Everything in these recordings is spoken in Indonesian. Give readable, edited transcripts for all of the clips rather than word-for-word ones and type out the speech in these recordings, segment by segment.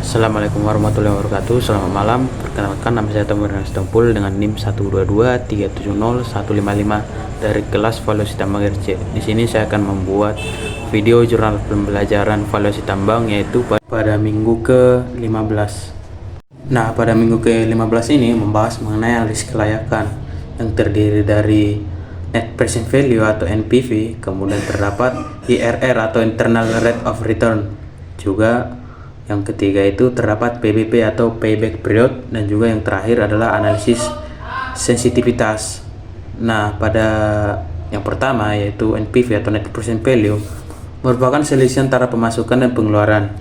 Assalamualaikum warahmatullahi wabarakatuh. Selamat malam. Perkenalkan, nama saya Tomir Stompul dengan NIM 122370155 dari kelas valuasi tambang RC. Di sini saya akan membuat video jurnal pembelajaran valuasi tambang yaitu pada minggu ke-15. Nah, pada minggu ke-15 ini membahas mengenai analisis kelayakan yang terdiri dari Net Present Value atau NPV, kemudian terdapat IRR atau Internal Rate of Return. Juga yang ketiga itu terdapat PBP atau Payback Period, dan juga yang terakhir adalah analisis sensitivitas. Nah, pada yang pertama yaitu NPV atau Net Present Value merupakan selisih antara pemasukan dan pengeluaran.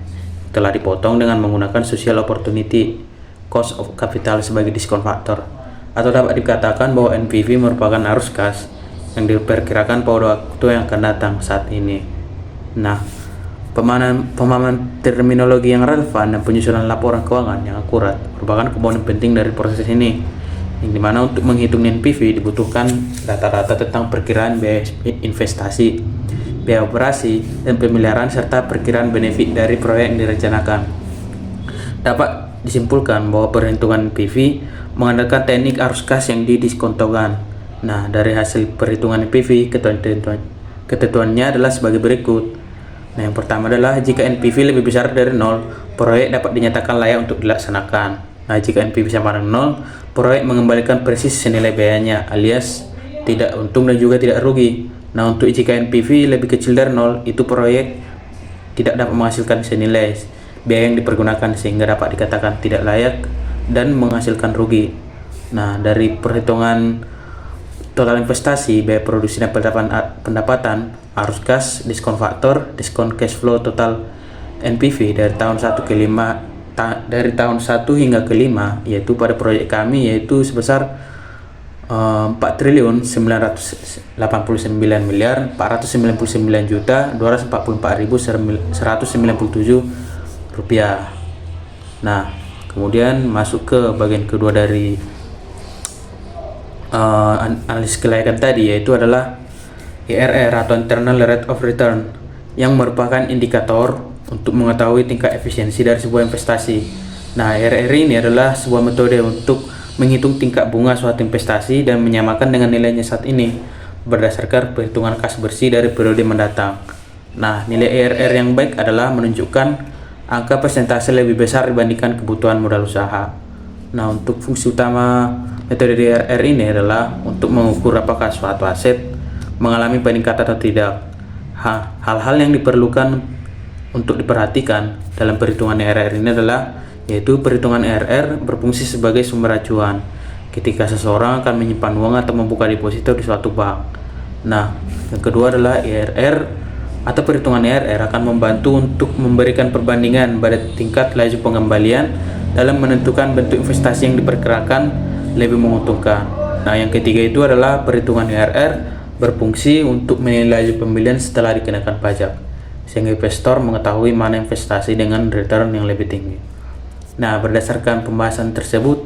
Telah dipotong dengan menggunakan Social Opportunity Cost of Capital sebagai diskon faktor. Atau dapat dikatakan bahwa NPV merupakan arus kas yang diperkirakan pada waktu yang akan datang saat ini. Nah, pemahaman terminologi yang relevan dan penyusunan laporan keuangan yang akurat merupakan komponen penting dari proses ini, yang dimana untuk menghitung NPV dibutuhkan data-data tentang perkiraan biaya investasi, biaya operasi, dan pemeliharaan serta perkiraan benefit dari proyek yang direncanakan. Dapat disimpulkan bahwa perhitungan NPV mengandalkan teknik arus kas yang didiskontokan. Nah, dari hasil perhitungan NPV, ketentuannya adalah sebagai berikut. Nah, yang pertama adalah jika NPV lebih besar dari 0, proyek dapat dinyatakan layak untuk dilaksanakan. Nah, jika NPV sama dengan 0, proyek mengembalikan persis senilai biayanya alias tidak untung dan juga tidak rugi. Nah, untuk jika NPV lebih kecil dari 0, itu proyek tidak dapat menghasilkan senilai biaya yang dipergunakan sehingga dapat dikatakan tidak layak dan menghasilkan rugi. Nah, dari perhitungan total investasi, biaya produksi dan pendapatan, arus kas, diskon faktor, diskon cash flow total NPV dari tahun 1 ke 5 dari tahun 1 hingga ke 5, yaitu pada proyek kami yaitu sebesar 4.499.499.244.197 rupiah. Nah, kemudian masuk ke bagian kedua dari analisis kelayakan tadi, yaitu adalah IRR atau Internal Rate of Return, yang merupakan indikator untuk mengetahui tingkat efisiensi dari sebuah investasi. Nah, IRR ini adalah sebuah metode untuk menghitung tingkat bunga suatu investasi dan menyamakan dengan nilainya saat ini berdasarkan perhitungan kas bersih dari periode mendatang. Nah, nilai IRR yang baik adalah menunjukkan angka persentase lebih besar dibandingkan kebutuhan modal usaha. Nah, untuk fungsi utama metode IRR ini adalah untuk mengukur apakah suatu aset mengalami peningkatan atau tidak. Hal-hal yang diperlukan untuk diperhatikan dalam perhitungan IRR ini adalah yaitu perhitungan IRR berfungsi sebagai sumber acuan ketika seseorang akan menyimpan uang atau membuka deposito di suatu bank. Nah, yang kedua adalah IRR atau perhitungan IRR akan membantu untuk memberikan perbandingan pada tingkat laju pengembalian dalam menentukan bentuk investasi yang diperkirakan lebih menguntungkan. Nah, yang ketiga itu adalah perhitungan IRR berfungsi untuk menilai laju pembelian setelah dikenakan pajak, sehingga investor mengetahui mana investasi dengan return yang lebih tinggi. Nah, berdasarkan pembahasan tersebut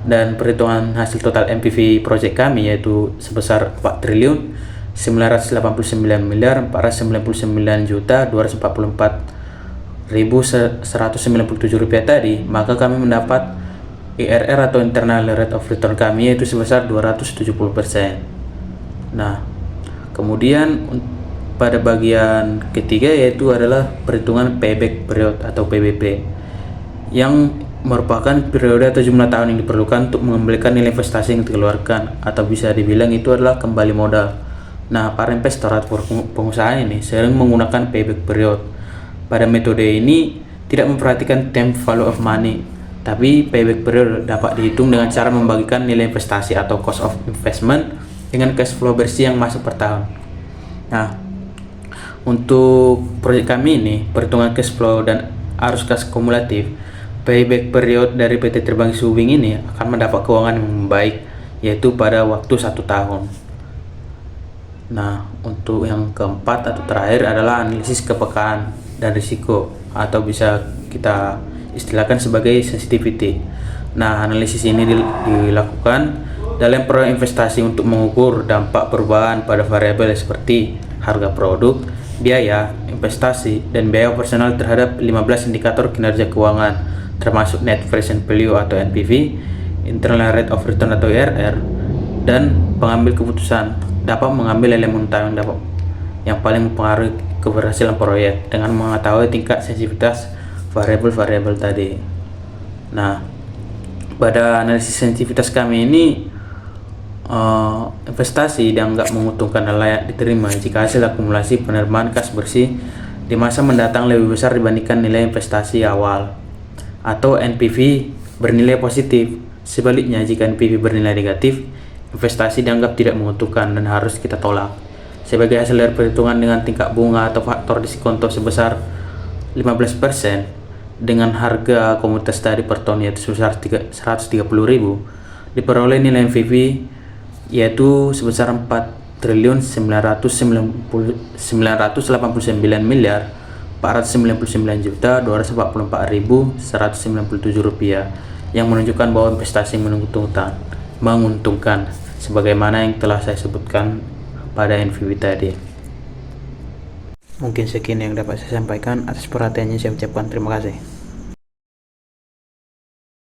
dan perhitungan hasil total NPV proyek kami yaitu sebesar 4.999.244.197 rupiah tadi, maka kami mendapat IRR atau Internal Rate of Return kami yaitu sebesar 270%. Nah, kemudian pada bagian ketiga yaitu adalah perhitungan Payback Period atau PBP, yang merupakan periode atau jumlah tahun yang diperlukan untuk mengembalikan nilai investasi yang dikeluarkan, atau bisa dibilang itu adalah kembali modal. Nah, para investor atau pengusaha ini sering menggunakan Payback Period. Pada metode ini tidak memperhatikan time value of money, tapi payback period dapat dihitung dengan cara membagikan nilai investasi atau cost of investment dengan cash flow bersih yang masuk per tahun. Nah, untuk proyek kami ini, perhitungan cash flow dan arus kas kumulatif, payback period dari PT Terbang Subing ini akan mendapat keuangan yang baik, yaitu pada waktu 1 tahun. Nah, untuk yang keempat atau terakhir adalah analisis kepekaan dan risiko, atau bisa kita istilahkan sebagai sensitivity. Nah, analisis ini dilakukan dalam proyek investasi untuk mengukur dampak perubahan pada variabel seperti harga produk, biaya investasi, dan biaya operasional terhadap 15 indikator kinerja keuangan termasuk net present value atau NPV, internal rate of return atau IRR, dan pengambil keputusan dapat mengambil elemen utama yang paling mempengaruhi keberhasilan proyek dengan mengetahui tingkat sensitivitas variabel-variabel tadi. Nah, pada analisis sensitivitas kami ini, investasi dianggap menguntungkan dan layak diterima jika hasil akumulasi penerimaan kas bersih di masa mendatang lebih besar dibandingkan nilai investasi awal, atau NPV bernilai positif. Sebaliknya, jika NPV bernilai negatif, investasi dianggap tidak menguntungkan dan harus kita tolak. Sebagai hasil dari perhitungan dengan tingkat bunga atau faktor diskonto sebesar 15% dengan harga komoditas tadi per ton yaitu sebesar 130.000, diperoleh nilai NPV yaitu sebesar 4.999.499.244.197 rupiah, yang menunjukkan bahwa investasi menguntungkan sebagaimana yang telah saya sebutkan pada NPV tadi. Mungkin sekian yang dapat saya sampaikan. Atas perhatiannya saya ucapkan terima kasih.